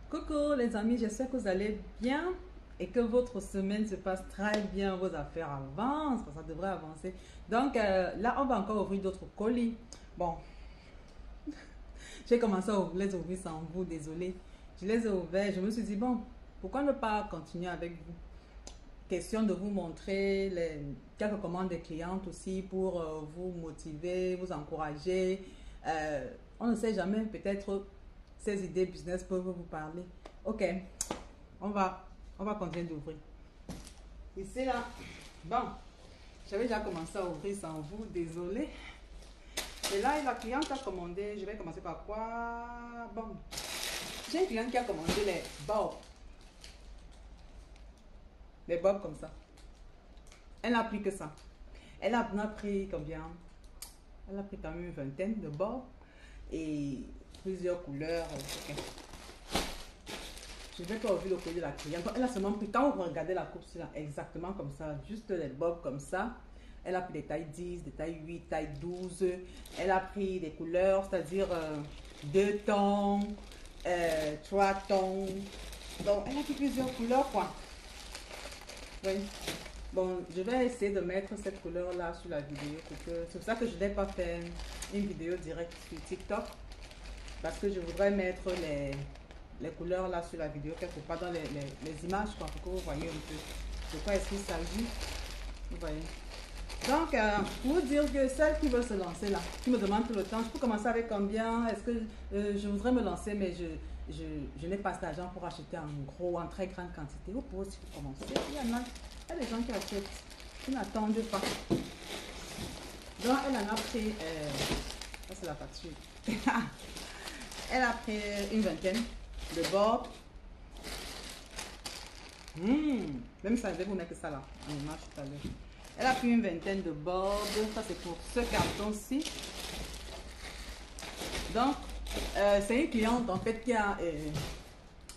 Coucou les amis, j'espère que vous allez bien et que votre semaine se passe très bien, vos affaires avancent, ça devrait avancer. Donc là, on va encore ouvrir d'autres colis. Bon, j'ai commencé à les ouvrir sans vous, désolé. Je les ai ouverts, je me suis dit, bon, pourquoi ne pas continuer avec vous? Question de vous montrer quelques commandes des clientes aussi pour vous motiver, vous encourager. On ne sait jamais, peut-être ces idées business peuvent vous parler. Ok, on va, on va continuer d'ouvrir. Ici là, bon, j'avais déjà commencé à ouvrir sans vous, désolé. Et là, la cliente a commandé, je vais commencer par quoi? Bon, j'ai une cliente qui a commandé les bobs. Les bobs comme ça. Elle n'a pris que ça. Elle a pris combien? Elle a pris quand même une vingtaine de bobs et plusieurs couleurs. Okay. Je vais pas ouvrir le colis de la cliente. Elle a seulement pris, quand vous regardez la coupe, c'est exactement comme ça, juste les bobs comme ça. Elle a pris des tailles 10, des tailles 8, tailles 12. Elle a pris des couleurs, c'est-à-dire 2 tons, 3 tons. Donc, elle a pris plusieurs couleurs, quoi. Oui. Bon, je vais essayer de mettre cette couleur-là sur la vidéo. C'est pour ça que je n'ai pas fait une vidéo directe sur TikTok. Parce que je voudrais mettre les couleurs là sur la vidéo, quelque part dans les images, quoi, pour que vous voyez un peu de quoi est-ce qu'il s'agit. Vous voyez. Donc, pour vous dire que celle qui veut se lancer là, qui me demande tout le temps, je peux commencer avec combien? Est-ce que je voudrais me lancer, mais je n'ai pas cet argent pour acheter en gros, en très grande quantité. Vous pouvez aussi commencer. Il y a des gens qui achètent, qui n'attendent pas. Donc, elle en a pris, ça c'est la facture. Elle a pris une vingtaine de bobs. Même ça, je vais vous mettre ça là, en image tout à l'heure. Elle a pris une vingtaine de bobs. Ça, c'est pour ce carton-ci. Donc, c'est une cliente en fait qui a...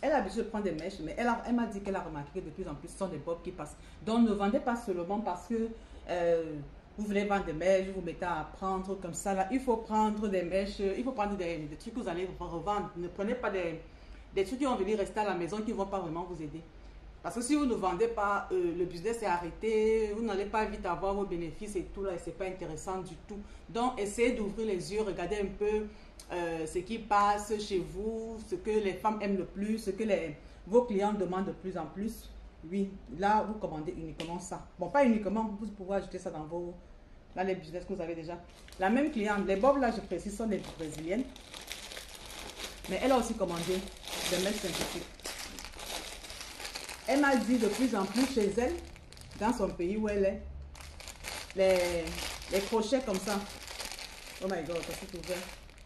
elle a l'habitude de prendre des mèches, mais elle m'a dit qu'elle a remarqué que de plus en plus, ce sont des bobs qui passent. Donc, ne vendez pas seulement parce que vous voulez vendre des mèches, vous mettez à prendre comme ça. Là, il faut prendre des mèches, il faut prendre des trucs que vous allez revendre. Ne prenez pas des trucs qui vont venir rester à la maison, qui ne vont pas vraiment vous aider. Parce que si vous ne vendez pas, le business est arrêté, vous n'allez pas vite avoir vos bénéfices et tout là, et c'est pas intéressant du tout. Donc, essayez d'ouvrir les yeux, regardez un peu ce qui passe chez vous, ce que les femmes aiment le plus, ce que vos clients demandent de plus en plus. Oui, là, vous commandez uniquement ça. Bon, pas uniquement, vous pouvez ajouter ça dans les business que vous avez déjà. La même cliente, les bobs là, je précise, sont des brésiliennes. Mais elle a aussi commandé des mèches synthétiques. Elle m'a dit de plus en plus chez elle, dans son pays où elle est, les crochets comme ça. Oh my god, c'est ouvert.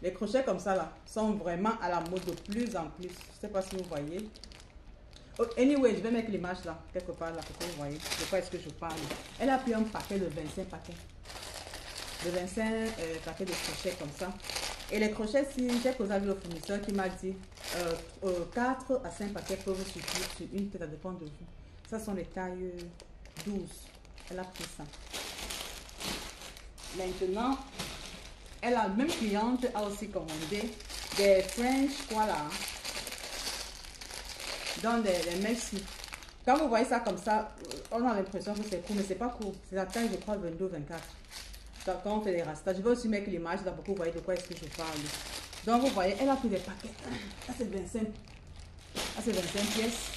Les crochets comme ça là sont vraiment à la mode de plus en plus. Je ne sais pas si vous voyez. Oh, anyway, je vais mettre l'image là, quelque part là, pour que vous voyez de quoi est-ce que je parle. Elle a pris un paquet de 25 paquets. De 25 paquets de crochets comme ça. Et les crochets, si j'ai causé avec le fournisseur qui m'a dit 4 à 5 paquets peuvent suffire sur une tête, ça dépend de vous. Ça sont les tailles 12. Elle a pris ça. Maintenant, la même cliente a aussi commandé des French, voilà. Dans les mèches. Quand vous voyez ça comme ça, on a l'impression que c'est court, mais c'est pas court. C'est la taille, je crois, 22-24. Quand on fait les rastas, je vais aussi mettre l'image là pour que vous voyez de quoi est-ce que je parle. Donc vous voyez, elle a pris des paquets. Ça c'est 25. Ça c'est 25 pièces.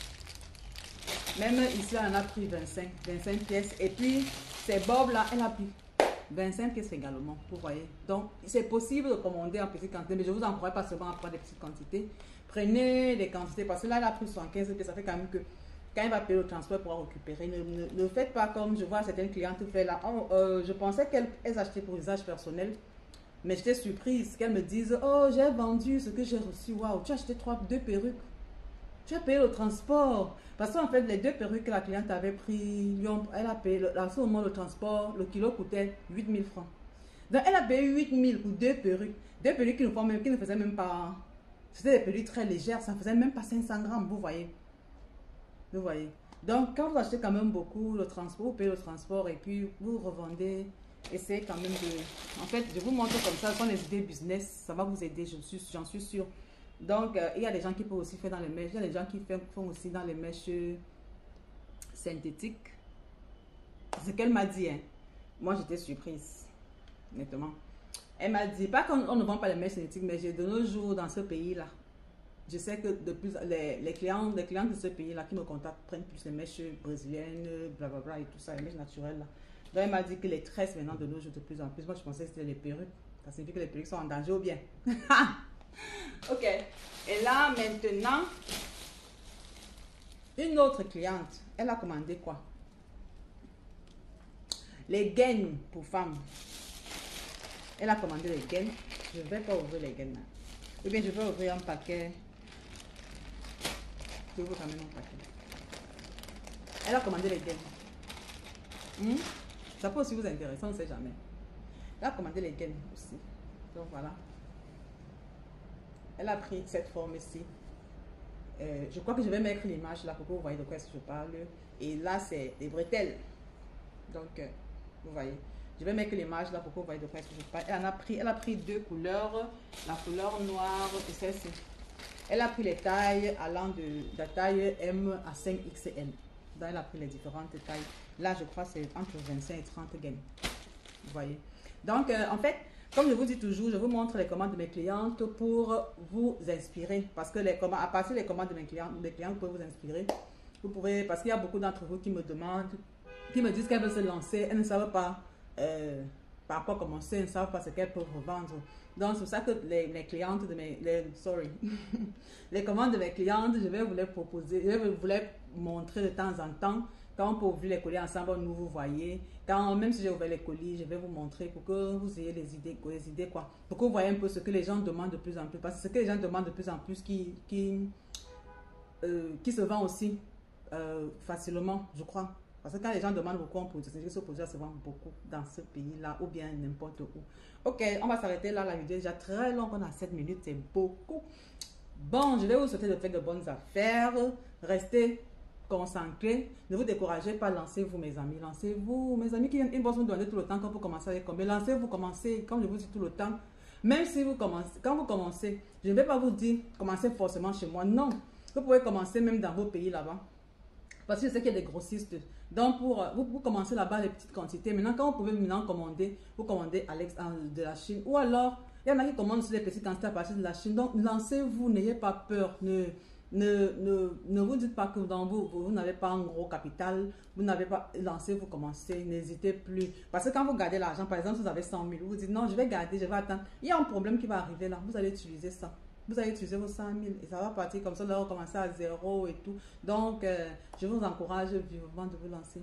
Même ici, elle en a pris 25 pièces. Et puis, ces bobs là, elle a pris 25 pièces également. Vous voyez. Donc, c'est possible de commander en petite quantité, mais je vous encourage pas seulement à prendre des petites quantités. Prenez des quantités parce que là, elle a pris 75 pièces. Ça fait quand même que quand il va payer le transport pour récupérer, ne faites pas comme je vois certaines clientes faire là. Oh, je pensais qu'elles achetaient pour usage personnel, mais j'étais surprise qu'elles me disent: oh, j'ai vendu ce que j'ai reçu. Waouh, tu as acheté 2 perruques. Tu as payé le transport. Parce qu'en fait, les 2 perruques que la cliente avait pris, elle a payé, à ce moment, le transport, le kilo coûtait 8000 francs. Donc, elle a payé 8000 pour 2 perruques. 2 perruques qui ne faisaient même pas. C'était des perruques très légères, ça ne faisait même pas 500 grammes, vous voyez. Vous voyez. Donc, quand vous achetez quand même beaucoup le transport, vous payez le transport et puis vous revendez. Essayez quand même de... En fait, je vous montre comme ça, ce sont les idées business, ça va vous aider, j'en suis sûre. Donc, il y a des gens qui peuvent aussi faire dans les mèches. Il y a des gens qui font aussi dans les mèches synthétiques. C'est ce qu'elle m'a dit. Hein. Moi, j'étais surprise, honnêtement. Elle m'a dit, pas qu'on ne vend pas les mèches synthétiques, mais de nos jours, dans ce pays-là, je sais que de plus, les clients de ce pays-là qui me contactent prennent plus les mèches brésiliennes, blablabla et tout ça, les mèches naturelles. Là. Donc, elle m'a dit que les tresses maintenant de nos jours de plus en plus. Moi, je pensais que c'était les perruques. Ça signifie que les perruques sont en danger ou bien. Ok. Et là, maintenant, une autre cliente, elle a commandé quoi? Les gaines pour femmes. Elle a commandé les gaines. Je ne vais pas ouvrir les gaines là. Ou bien je vais ouvrir un paquet. Je vais vous ramener mon paquet. Elle a commandé les gaines. Ça peut aussi vous intéresser, on ne sait jamais. Elle a commandé les gaines aussi. Donc voilà. Elle a pris cette forme ici. Je crois que je vais mettre l'image là pour que vous voyez de quoi est-ce que je parle. Et là, c'est des bretelles. Donc, vous voyez. Je vais mettre l'image là pour que vous voyez de quoi est-ce que je parle. Elle a pris deux couleurs. La couleur noire et celle-ci. Elle a pris les tailles allant de la taille M à 5XL. Donc, elle a pris les différentes tailles. Là, je crois que c'est entre 25 et 30 gaines. Vous voyez. Donc, en fait, comme je vous dis toujours, je vous montre les commandes de mes clientes pour vous inspirer. Parce que à partir des commandes de mes clientes peuvent vous inspirer. Vous pouvez, parce qu'il y a beaucoup d'entre vous qui me demandent, qui me disent qu'elles veulent se lancer, elles ne savent pas par quoi commencer, elles ne savent pas ce qu'elles peuvent revendre. Donc, c'est pour ça que les clientes de les commandes de mes clientes, je vais vous les proposer, je vais vous les montrer de temps en temps. Quand on peut ouvrir les colis ensemble, nous vous voyez. Même si j'ai ouvert les colis, je vais vous montrer pour que vous ayez les idées quoi. Pour que vous voyez un peu ce que les gens demandent de plus en plus. Parce que ce que les gens demandent de plus en plus qui se vend aussi facilement, je crois. Parce que quand les gens demandent beaucoup, on peut dire que ce produit se vend beaucoup dans ce pays-là ou bien n'importe où. Ok, on va s'arrêter là. La vidéo est déjà très longue. On a 7 minutes, c'est beaucoup. Bon, je vais vous souhaiter de faire de bonnes affaires. Restez concentrés. Ne vous découragez pas. Lancez-vous, mes amis. Lancez-vous. Mes amis qui ils vont vous demander tout le temps quand vous commencez avec combien. Lancez-vous, commencez. Comme je vous dis tout le temps. Même si vous commencez, quand vous commencez, je ne vais pas vous dire commencez forcément chez moi. Non. Vous pouvez commencer même dans vos pays là-bas. Parce que je sais qu'il y a des grossistes. Donc, vous commencez là-bas les petites quantités. Maintenant, quand vous pouvez maintenant commander, vous commandez de la Chine. Ou alors, il y en a qui commandent aussi des petites quantités à partir de la Chine. Donc, lancez-vous, n'ayez pas peur. Ne vous dites pas que vous n'avez pas un gros capital. Vous n'avez pas... Lancez-vous, commencez. N'hésitez plus. Parce que quand vous gardez l'argent, par exemple, si vous avez 100 000, vous dites non, je vais garder, je vais attendre. Il y a un problème qui va arriver là. Vous allez utiliser ça. Vous allez utiliser vos 100 000 et ça va partir comme ça, là, recommencer à zéro et tout. Donc, je vous encourage vivement de vous lancer.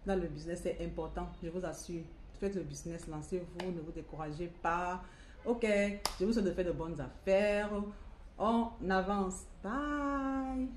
Dans le business, c'est important, je vous assure. Faites le business, lancez-vous, ne vous découragez pas. Ok, je vous souhaite de faire de bonnes affaires. On avance. Bye.